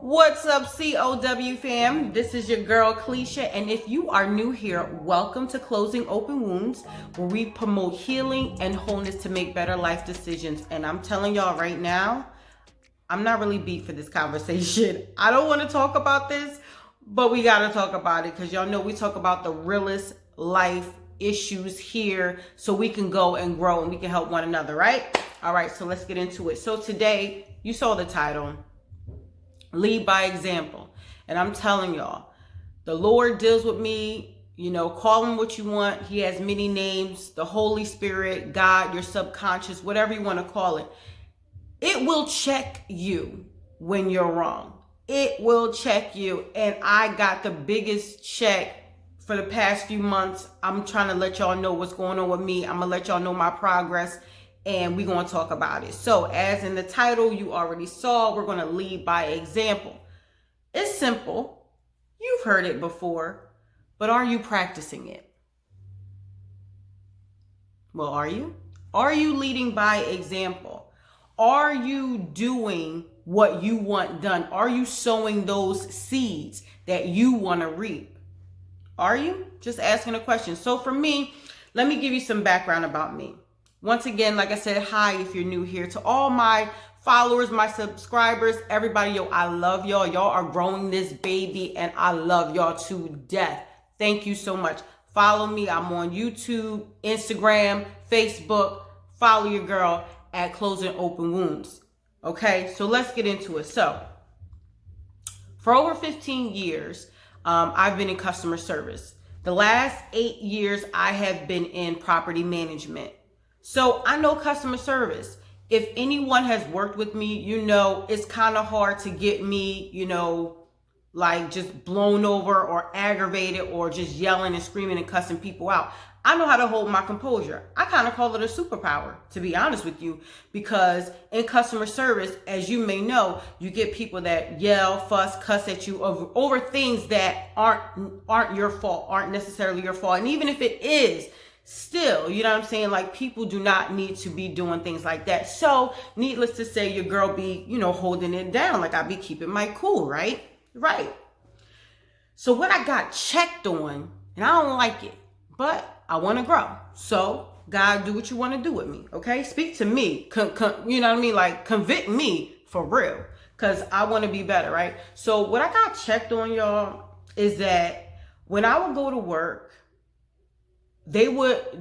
What's up, COW fam? This is your girl, Cleisha, and if you are new here, welcome to Closing Open Wounds, where we promote healing and wholeness to make better life decisions. And I'm telling y'all right now, I'm not really beat for this conversation. I don't want to talk about this, but we got to talk about it because y'all know we talk about the realest life issues here so we can go and grow and we can help one another, right? All right, so let's get into it. So today, you saw the title. Lead by example. And I'm telling y'all, the Lord deals with me, call him what you want. He has many names, the Holy Spirit, God, your subconscious, whatever you want to call it. It will check you when you're wrong. It will check you. And I got the biggest check for the past few months. I'm trying to let y'all know what's going on with me. I'm going to let y'all know my progress. And we're going to talk about it. So as in the title you already saw, we're going to lead by example. It's simple. You've heard it before, but are you practicing it? Well, are you? Are you leading by example? Are you doing what you want done? Are you sowing those seeds that you want to reap? Are you? Just asking a question. So for me, let me give you some background about me. Once again, like I said, hi if you're new here. To all my followers, my subscribers, everybody, I love y'all. Y'all are growing this baby and I love y'all to death. Thank you so much. Follow me. I'm on YouTube, Instagram, Facebook. Follow your girl at Closing Open Wounds. Okay, so let's get into it. So for over 15 years, I've been in customer service. The last 8 years, I have been in property management. So I know customer service. If anyone has worked with me, it's kind of hard to get me, like just blown over or aggravated or just yelling and screaming and cussing people out. I know how to hold my composure. I kind of call it a superpower, to be honest with you, because in customer service, as you may know, you get people that yell, fuss, cuss at you over things that aren't your fault, aren't necessarily your fault. And even if it is, still, you know what I'm saying? Like, people do not need to be doing things like that. So needless to say, your girl be, holding it down. Like, I be keeping my cool, right? Right. So what I got checked on, and I don't like it, but I want to grow. So God, do what you want to do with me. Okay. Speak to me. You know what I mean? Like, convict me for real. Cause I want to be better. Right. So what I got checked on, y'all, is that when I would go to work,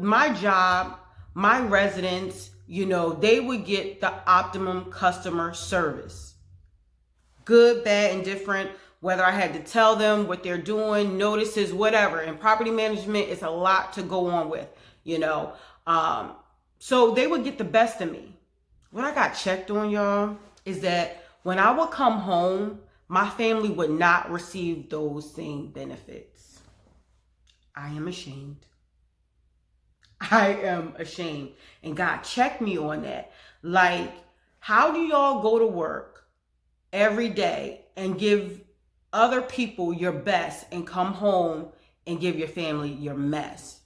my job, my residents, they would get the optimum customer service. Good, bad, indifferent, whether I had to tell them what they're doing, notices, whatever. In property management, it's a lot to go on with, So they would get the best of me. What I got checked on, y'all, is that when I would come home, my family would not receive those same benefits. I am ashamed. I am ashamed. And God checked me on that. Like, how do y'all go to work every day and give other people your best and come home and give your family your mess?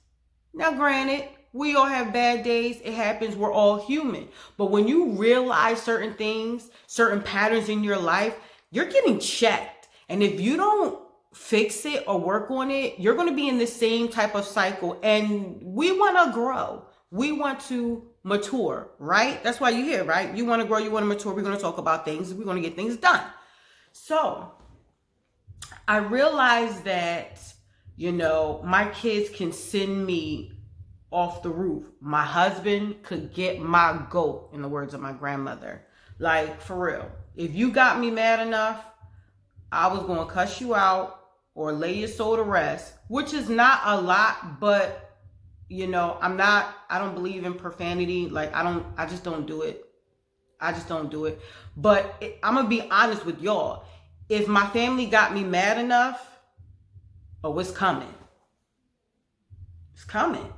Now, granted, we all have bad days. It happens. We're all human. But when you realize certain things, certain patterns in your life, you're getting checked. And if you don't fix it or work on it, you're going to be in the same type of cycle. And we want to grow. We want to mature, right? That's why you're here, right? You want to grow, you want to mature. We're going to talk about things. We're going to get things done. So I realized that, my kids can send me off the roof. My husband could get my goat, in the words of my grandmother. Like, for real. If you got me mad enough, I was going to cuss you out or lay your soul to rest, which is not a lot, but I don't believe in profanity. Like, I just don't do it. But I'm going to be honest with y'all. If my family got me mad enough, it's coming. It's coming.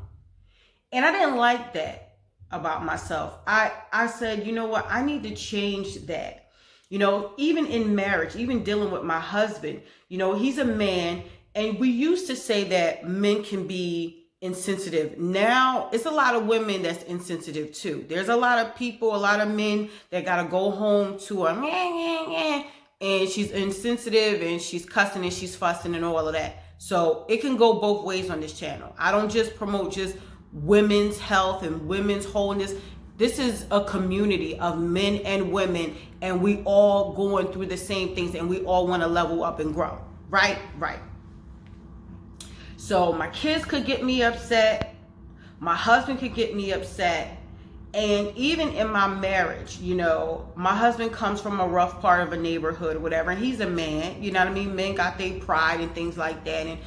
And I didn't like that about myself. I said, you know what? I need to change that. Even in marriage, even dealing with my husband, he's a man. And we used to say that men can be insensitive. Now it's a lot of women that's insensitive too. There's a lot of people, a lot of men that gotta go home to a and she's insensitive and she's cussing and she's fussing and all of that. So it can go both ways on this channel. I don't just promote just women's health and women's wholeness. This is a community of men and women, and we all going through the same things, and we all want to level up and grow. Right? So my kids could get me upset. My husband could get me upset. And even in my marriage, you know, my husband comes from a rough part of a neighborhood or whatever, and he's a man, you know what I mean? Men got their pride and things like that. And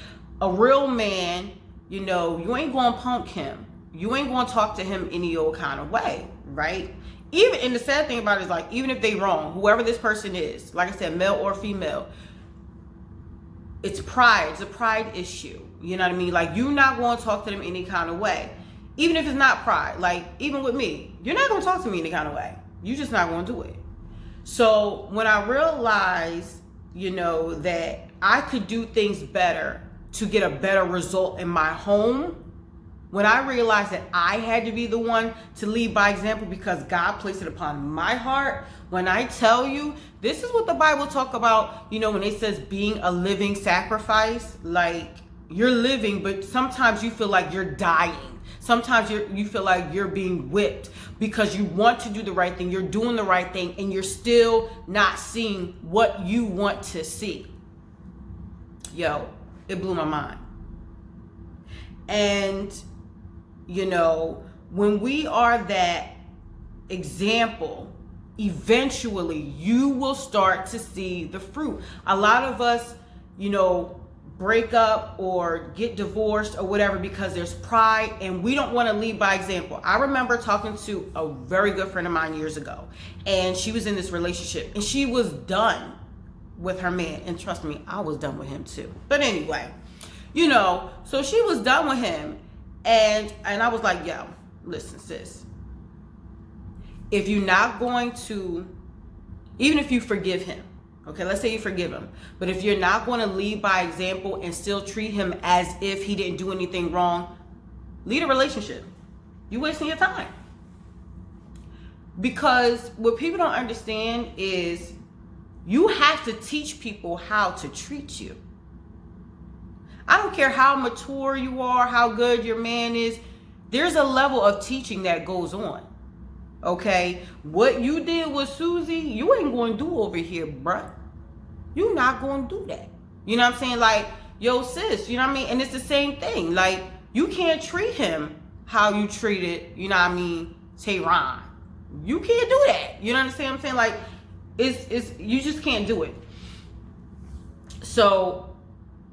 a real man, you know, you ain't gonna punk him. You ain't gonna talk to him any old kind of way, right? Even, and the sad thing about it is, like, even if they wrong, whoever this person is, like I said, male or female, it's pride. It's a pride issue. You know what I mean? Like, you're not going to talk to them any kind of way. Even if it's not pride. Like, even with me, you're not going to talk to me any kind of way. You're just not going to do it. So when I realized, you know, that I could do things better to get a better result in my home, when I realized that I had to be the one to lead by example because God placed it upon my heart, when I tell you, this is what the Bible talk about, you know, when it says being a living sacrifice, like you're living, but sometimes you feel like you're dying. Sometimes you feel like you're being whipped because you want to do the right thing. You're doing the right thing and you're still not seeing what you want to see. Yo, it blew my mind. And, you know, when we are that example, eventually you will start to see the fruit. A lot of us, you know, break up or get divorced or whatever because there's pride and we don't want to lead by example. I remember talking to a very good friend of mine years ago, and she was in this relationship and she was done with her man. And trust me, I was done with him too. But anyway, you know, so she was done with him, and I was like, yo, listen, sis, if you're not going to, even if you forgive him, okay, let's say you forgive him, but if you're not going to lead by example and still treat him as if he didn't do anything wrong, lead a relationship. You're wasting your time. Because what people don't understand is you have to teach people how to treat you. I don't care how mature you are, how good your man is, there's a level of teaching that goes on. Okay, what you did with Susie, you ain't going to do over here, bruh. You're not going to do that. You know what I'm saying? Like, yo, sis, you know what I mean? And it's the same thing. Like, you can't treat him how you treated, you know what I mean, Tehran. You can't do that. You know what I'm saying? Like, it's you just can't do it. So,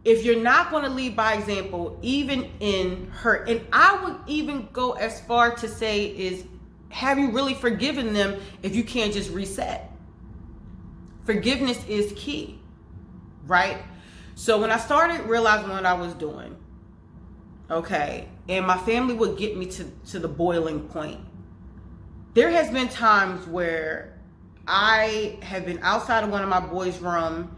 if you're not going to lead by example, even in hurt, and I would even go as far to say is, have you really forgiven them if you can't just reset? Forgiveness is key, right? So when I started realizing what I was doing, okay, and my family would get me to the boiling point, there has been times where I have been outside of one of my boys' room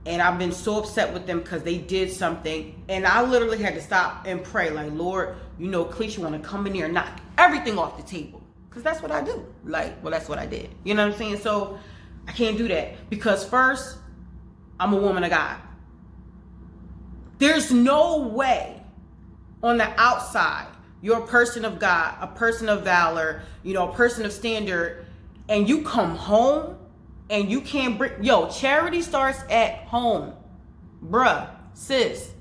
and I've been so upset with them because they did something, and I literally had to stop and pray, like, Lord, you know, Cleisha want to come in here and knock everything off the table. Because that's what I do. Like, well, that's what I did. You know what I'm saying? So I can't do that. Because first, I'm a woman of God. There's no way on the outside you're a person of God, a person of valor, you know, a person of standard, and you come home and you can't bring... Yo, charity starts at home. Bruh, sis.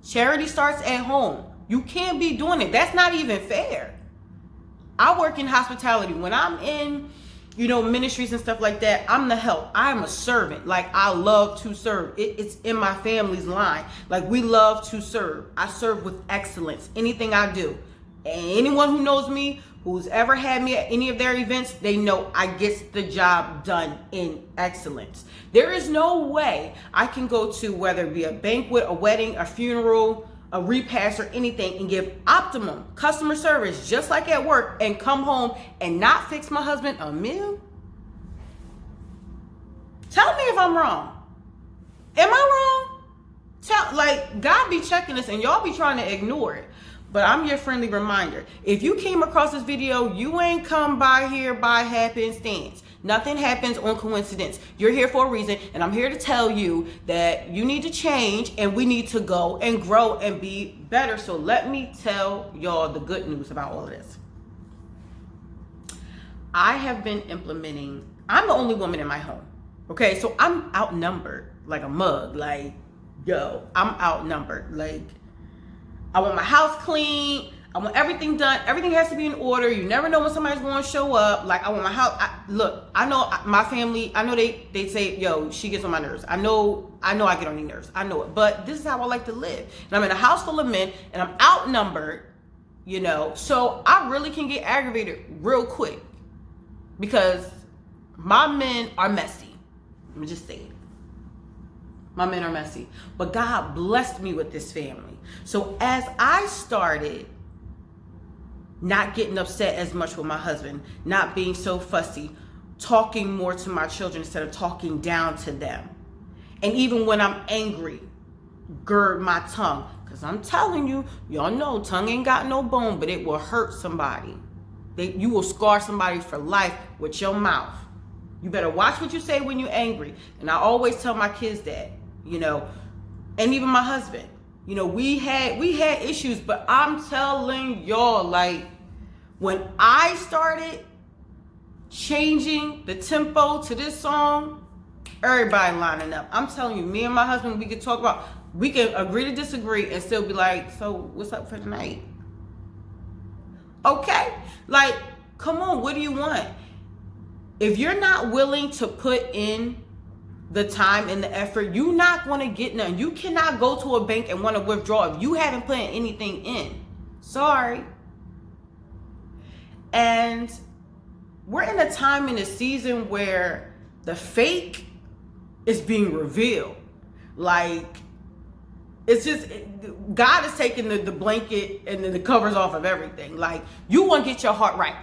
Charity starts at home. You can't be doing it. That's not even fair. I work in hospitality. When I'm in, you know, ministries and stuff like that, I'm the help. I'm a servant. Like, I love to serve. It's in my family's line. Like, we love to serve. I serve with excellence. Anything I do. And anyone who knows me, who's ever had me at any of their events, they know I get the job done in excellence. There is no way I can go to, whether it be a banquet, a wedding, a funeral, a repast, or anything, and give optimum customer service just like at work and come home and not fix my husband a meal? Tell me if I'm wrong. Am I wrong? Like, God be checking us and y'all be trying to ignore it. But I'm your friendly reminder. If you came across this video, you ain't come by here by happenstance. Nothing happens on coincidence. You're here for a reason, and I'm here to tell you that you need to change and we need to go and grow and be better. So let me tell y'all the good news about all of this. I have been implementing, I'm the only woman in my home. Okay, so I'm outnumbered like a mug. Like, yo, I'm outnumbered. Like, I want my house clean. I want everything done. Everything has to be in order. You never know when somebody's going to show up. Like, I want my house. Look, I know my family. I know they say, yo, she gets on my nerves. I know I get on their nerves. I know it. But this is how I like to live. And I'm in a house full of men, and I'm outnumbered, you know. So I really can get aggravated real quick because my men are messy. Let me just say it. My men are messy. But God blessed me with this family. So as I started not getting upset as much with my husband, not being so fussy, talking more to my children instead of talking down to them. And even when I'm angry, gird my tongue. Because I'm telling you, y'all know tongue ain't got no bone, but it will hurt somebody. You will scar somebody for life with your mouth. You better watch what you say when you're angry. And I always tell my kids that, you know, and even my husband. You know, we had issues, but I'm telling y'all, like, when I started changing the tempo to this song, everybody lining up. I'm telling you, me and my husband, we can talk about, we can agree to disagree and still be like, so what's up for tonight? Okay? Like, come on, what do you want? If you're not willing to put in the time and the effort, you're not going to get none. You cannot go to a bank and want to withdraw if you haven't put anything in. Sorry. And we're in a time in a season where the fake is being revealed. Like, it's just, God is taking the blanket and the covers off of everything. Like, you want to get your heart right.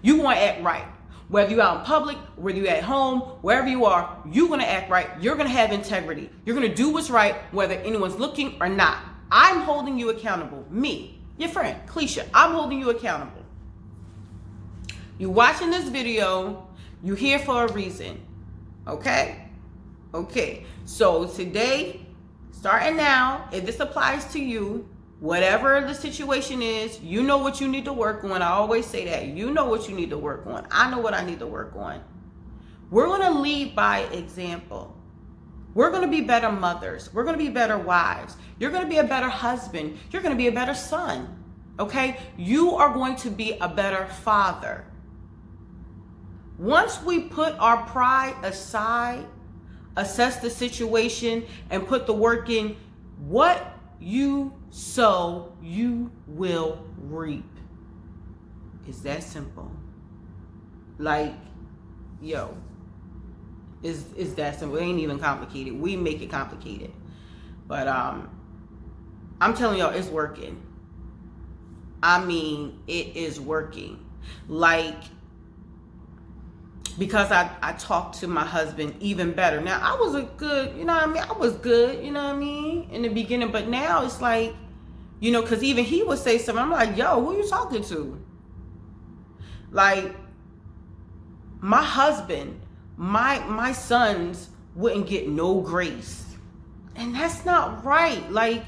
You want to act right. Whether you're out in public, whether you're at home, wherever you are, you're going to act right. You're going to have integrity. You're going to do what's right, whether anyone's looking or not. I'm holding you accountable. Me, your friend, Cleisha, I'm holding you accountable. You watching this video, you're here for a reason. Okay? Okay. So today, starting now, if this applies to you, whatever the situation is, you know what you need to work on. I always say that. You know what you need to work on. I know what I need to work on. We're going to lead by example. We're going to be better mothers. We're going to be better wives. You're going to be a better husband. You're going to be a better son. Okay? You are going to be a better father. Once we put our pride aside, assess the situation, and put the work in, what you sow, you will reap. It's that simple. Like, yo, it's that simple. It ain't even complicated. We make it complicated. But I'm telling y'all, it's working. I mean, it is working. Like, because I talked to my husband even better. Now, I was a good, you know what I mean? I was good, you know what I mean? In the beginning. But now it's like, you know, because even he would say something. I'm like, yo, who you talking to? Like, my husband, my sons wouldn't get no grace. And that's not right. Like,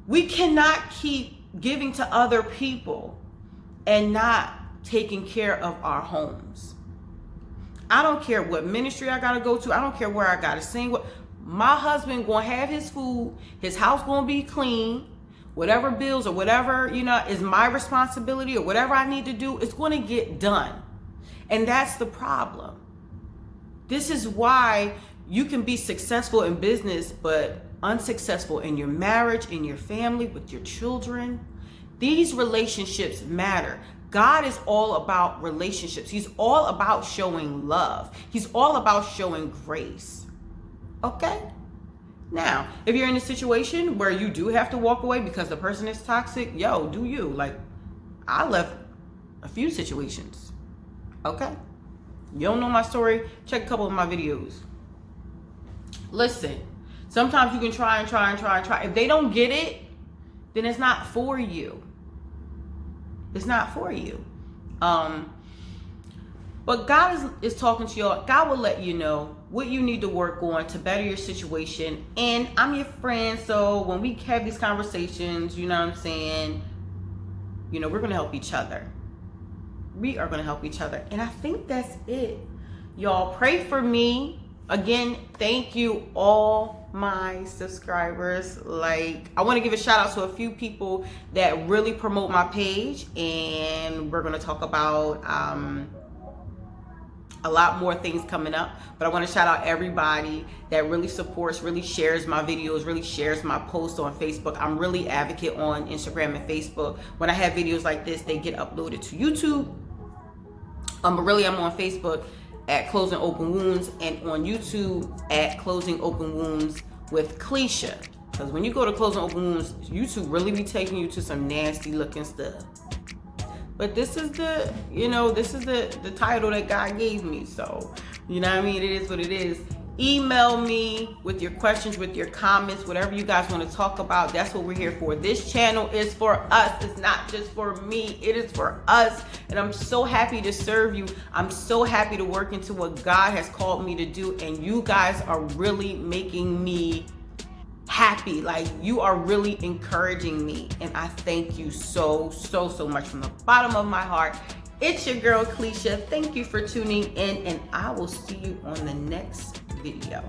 we cannot keep giving to other people and not taking care of our homes. I don't care what ministry I gotta go to. I don't care where I gotta sing. My husband gonna have his food. His house gonna be clean. Whatever bills or whatever, you know, is my responsibility or whatever I need to do, it's gonna get done. And that's the problem. This is why you can be successful in business, but unsuccessful in your marriage, in your family, with your children. These relationships matter. God is all about relationships. He's all about showing love. He's all about showing grace. Okay? Now, if you're in a situation where you do have to walk away because the person is toxic, yo, do you. Like, I left a few situations. Okay? You don't know my story? Check a couple of my videos. Listen, sometimes you can try. If they don't get it, then it's not for you. It's not for you. But God is talking to y'all. God will let you know what you need to work on to better your situation. And I'm your friend, so when we have these conversations, you know what I'm saying, you know, we're going to help each other. We are going to help each other. And I think that's it. Y'all pray for me. Again, thank you all my subscribers. Like, I want to give a shout out to a few people that really promote my page, and we're going to talk about a lot more things coming up. But I want to shout out everybody that really supports, really shares my videos, really shares my posts on Facebook. I'm really advocate on Instagram and Facebook. When I have videos like this, they get uploaded to YouTube. But really, I'm on Facebook at Closing Open Wounds, and on YouTube at Closing Open Wounds with Cleisha. Because when you go to Closing Open Wounds, YouTube really be taking you to some nasty looking stuff. But this is the, you know, this is the title that God gave me. So, you know what I mean? It is what it is. Email me with your questions, with your comments, whatever you guys want to talk about. That's what we're here for. This channel is for us. It's not just for me. It is for us. And I'm so happy to serve you. I'm so happy to work into what God has called me to do. And you guys are really making me happy. Like, you are really encouraging me, and I thank you so much from the bottom of my heart. It's your girl Cleisha. Thank you for tuning in, and I will see you on the next video.